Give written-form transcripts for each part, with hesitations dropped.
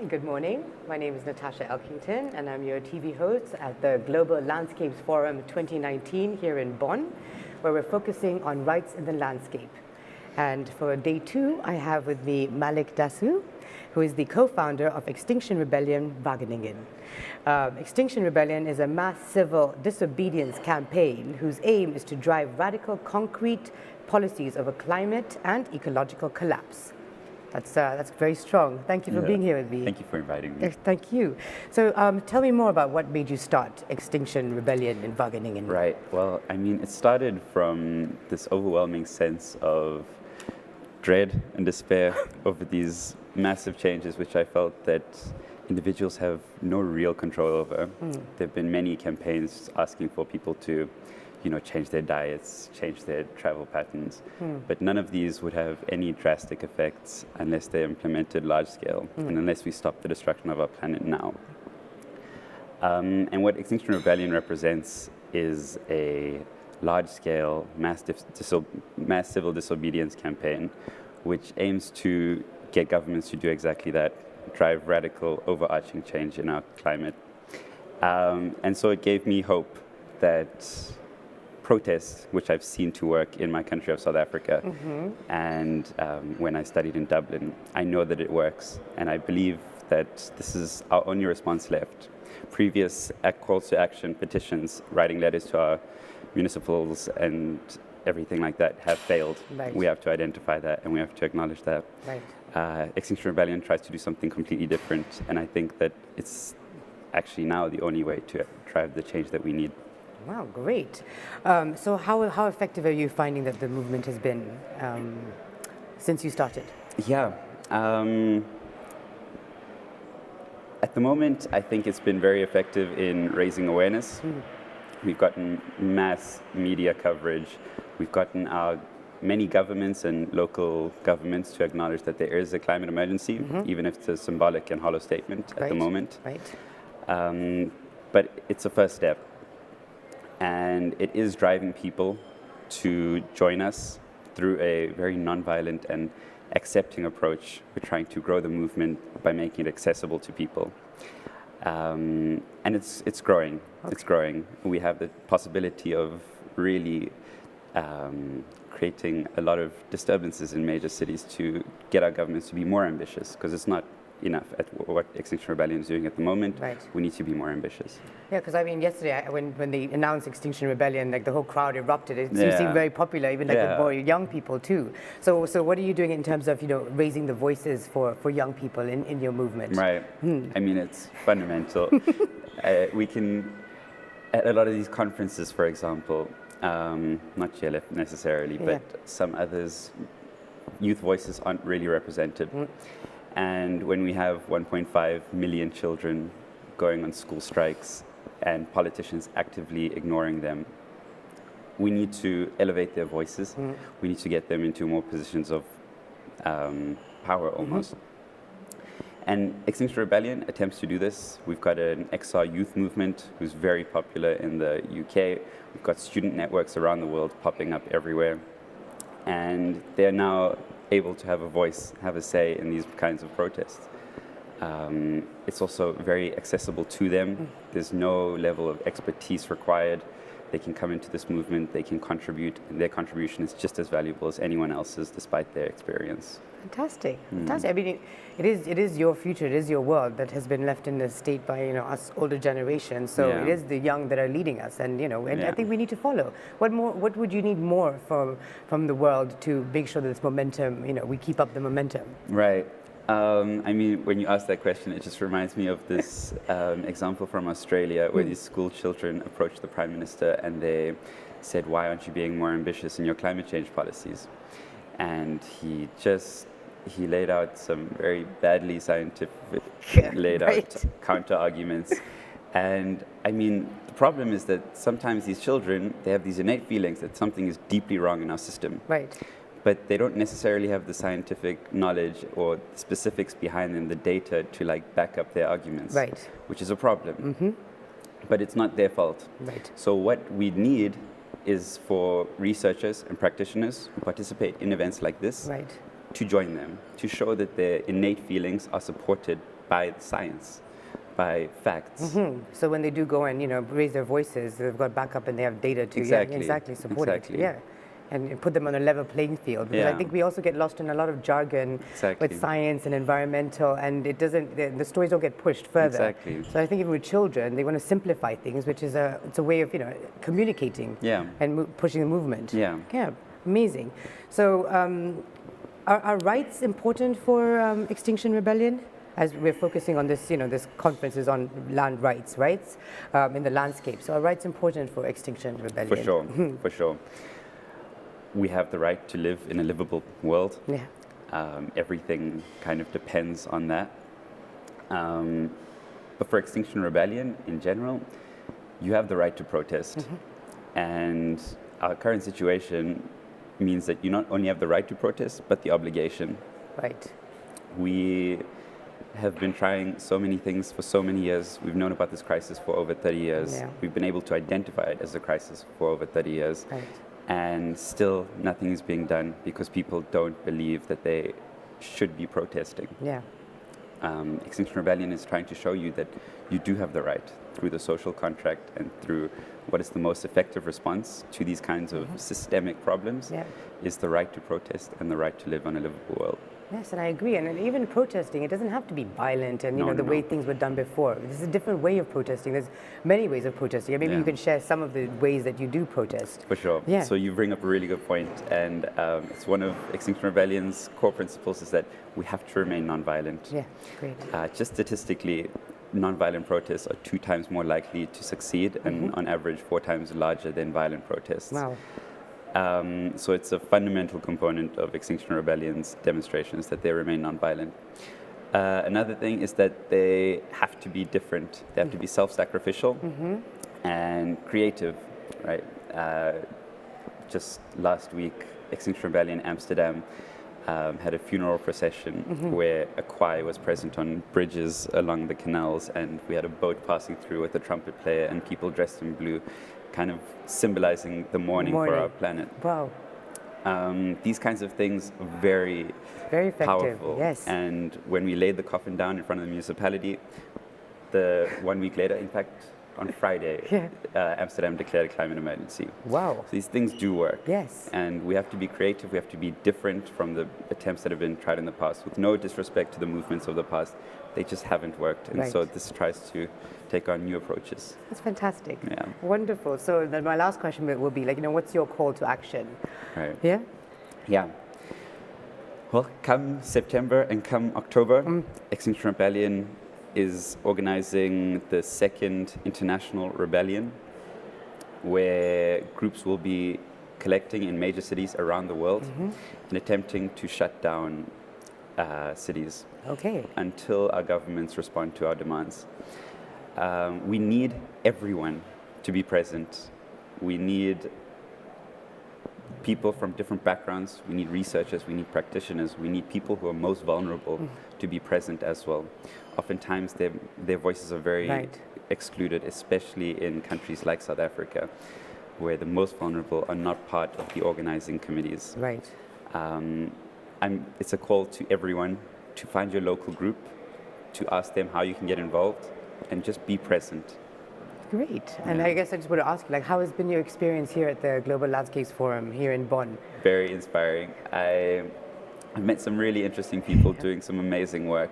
Good morning. My name is Natasha Elkington, and I'm your TV host at the Global Landscapes Forum 2019 here in Bonn, where we're focusing on rights in the landscape. And for day 2, I have with me Malik Dasoo, who is the co-founder of Extinction Rebellion Wageningen. Extinction Rebellion is a mass civil disobedience campaign whose aim is to drive radical concrete policies over climate and ecological collapse. That's very strong. Thank you for being here with me. Thank you for inviting me. Thank you. So tell me more about what made you start Extinction Rebellion in Wageningen. Right. Well, I mean, it started from this overwhelming sense of dread and despair over these massive changes, which I felt that individuals have no real control over. There have been many campaigns asking for people to, change their diets, change their travel patterns, but none of these would have any drastic effects unless they're implemented large scale and unless we stop the destruction of our planet now. And what Extinction Rebellion represents is a large-scale mass civil disobedience campaign which aims to get governments to do exactly that, drive radical overarching change in our climate. And so it gave me hope that protests, which I've seen to work in my country of South Africa, and when I studied in Dublin, I know that it works, and I believe that this is our only response left. Previous calls to action, petitions, writing letters to our municipals and everything like that have failed. Right. We have to identify that and we have to acknowledge that. Right. Extinction Rebellion tries to do something completely different, and I think that it's actually now the only way to drive the change that we need. Wow, great. So how effective are you finding that the movement has been since you started? Yeah. At the moment, I think it's been very effective in raising awareness. We've gotten mass media coverage. We've gotten many governments and local governments to acknowledge that there is a climate emergency, even if it's a symbolic and hollow statement at the moment. Right. But it's a first step. And it is driving people to join us through a very nonviolent and accepting approach. We're trying to grow the movement by making it accessible to people. And it's growing. Okay. It's growing. We have the possibility of really creating a lot of disturbances in major cities to get our governments to be more ambitious, because it's not enough at what Extinction Rebellion is doing at the moment. Right. We need to be more ambitious. Yeah, because I mean, yesterday when they announced Extinction Rebellion, like the whole crowd erupted. It seemed very popular, even like with more young people too. So what are you doing in terms of raising the voices for young people in your movement? Right. I mean, it's fundamental. We can, at a lot of these conferences, for example, not GLF necessarily, but some others, youth voices aren't really represented. And when we have 1.5 million children going on school strikes and politicians actively ignoring them, we need to elevate their voices. We need to get them into more positions of power almost. And Extinction Rebellion attempts to do this. We've got an XR youth movement who's very popular in the UK. We've got student networks around the world popping up everywhere. And they're now able to have a voice, have a say in these kinds of protests. It's also very accessible to them. There's no level of expertise required. They can come into this movement, they can contribute, and their contribution is just as valuable as anyone else's, despite their experience. Fantastic, fantastic. I mean, it is your future, it is your world that has been left in this state by us older generations. So it is the young that are leading us, and and I think we need to follow. What would you need more from the world to make sure that this momentum, we keep up the momentum? Right. I mean, when you ask that question, it just reminds me of this example from Australia where these school children approached the Prime Minister and they said, "Why aren't you being more ambitious in your climate change policies?" And he laid out some very badly scientific, out counter arguments. And I mean, the problem is that sometimes these children, they have these innate feelings that something is deeply wrong in our system. Right. But they don't necessarily have the scientific knowledge or the specifics behind them, the data to back up their arguments. Right. Which is a problem. But it's not their fault. Right. So what we need is for researchers and practitioners who participate in events like this to join them, to show that their innate feelings are supported by science, by facts. So when they do go and raise their voices, they've got backup and they have data to Exactly. support Exactly. it. And put them on a level playing field. Because I think we also get lost in a lot of jargon with science and environmental, and it doesn't. The stories don't get pushed further. Exactly. So I think even with children, they want to simplify things, which is it's a way of communicating and pushing the movement. Yeah. Amazing. So are rights important for Extinction Rebellion? As we're focusing on this, this conference is on land rights in the landscape. So are rights important for Extinction Rebellion? For sure, for sure. We have the right to live in a livable world. Everything kind of depends on that. But for Extinction Rebellion in general, you have the right to protest. And our current situation means that you not only have the right to protest, but the obligation. Right. We have been trying so many things for so many years. We've known about this crisis for over 30 years. We've been able to identify it as a crisis for over 30 years. Right. And still nothing is being done because people don't believe that they should be protesting. Extinction Rebellion is trying to show you that you do have the right through the social contract and through what is the most effective response to these kinds of systemic problems is the right to protest and the right to live on a livable world. Yes, and I agree. And even protesting, it doesn't have to be violent and the way things were done before. This is a different way of protesting. There's many ways of protesting. Maybe you can share some of the ways that you do protest. For sure. So you bring up a really good point, and it's one of Extinction Rebellion's core principles is that we have to remain nonviolent. Great. Just statistically, nonviolent protests are 2 times more likely to succeed and on average 4 times larger than violent protests. Wow. So it's a fundamental component of Extinction Rebellion's demonstrations that they remain nonviolent. Another thing is that they have to be different. They have to be self-sacrificial and creative, right? Just last week, Extinction Rebellion Amsterdam had a funeral procession where a choir was present on bridges along the canals, and we had a boat passing through with a trumpet player and people dressed in blue, kind of symbolizing the mourning for our planet. Wow. These kinds of things are very effective, powerful. Yes. And when we laid the coffin down in front of the municipality, 1 week later, in fact, on Friday, Amsterdam declared a climate emergency. Wow. So these things do work. Yes. And we have to be creative. We have to be different from the attempts that have been tried in the past. With no disrespect to the movements of the past, they just haven't worked. And so this tries to take on new approaches. That's fantastic. Yeah. Wonderful. So then my last question will be what's your call to action? Right. Yeah? Yeah. Well, come September and come October, Extinction Rebellion is organizing the 2nd International Rebellion, where groups will be collecting in major cities around the world and attempting to shut down cities until our governments respond to our demands. We need everyone to be present. We need people from different backgrounds. We need researchers. We need practitioners. We need people who are most vulnerable to be present as well. Oftentimes, their voices are very excluded, especially in countries like South Africa, where the most vulnerable are not part of the organizing committees. Right. It's a call to everyone to find your local group, to ask them how you can get involved, and just be present. Great. And I guess I just want to ask you, how has been your experience here at the Global Landscapes Forum here in Bonn? Very inspiring. I've met some really interesting people doing some amazing work.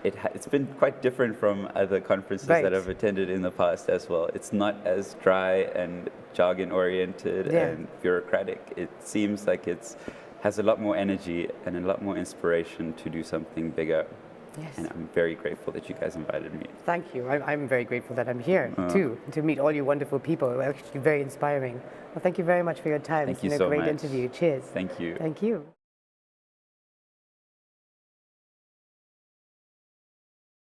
It's been quite different from other conferences that I've attended in the past as well. It's not as dry and jargon-oriented and bureaucratic. It seems like it has a lot more energy and a lot more inspiration to do something bigger. Yes. And I'm very grateful that you guys invited me. Thank you. I'm very grateful that I'm here too, to meet all you wonderful people. Actually very inspiring. Well, thank you very much for your time. Thank you so much. It's been a great interview. Cheers. Thank you. Thank you.